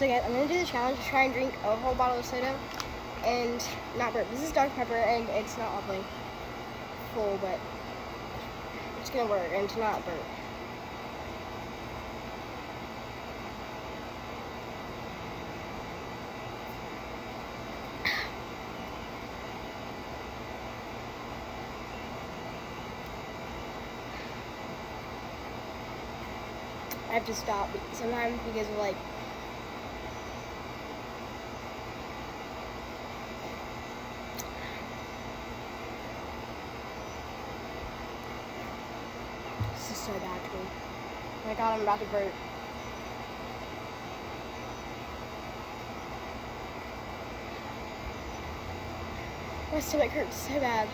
So guys, I'm gonna do the challenge to try and drink a whole bottle of soda and not burp. This is Dr. Pepper and it's not all the way full, but it's gonna work and to not burp. I have to stop sometimes because of like this is so bad to me. Oh my god, I'm about to burp. My stomach hurts so bad.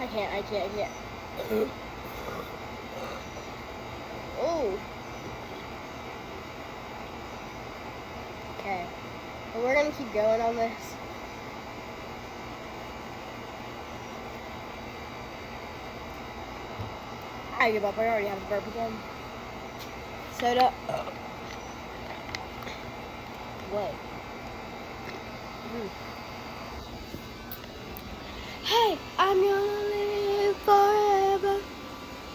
I can't. Oh. Okay. But we're gonna keep going on this. I give up. I already have a burp again. Soda. What? Hey, I'm young.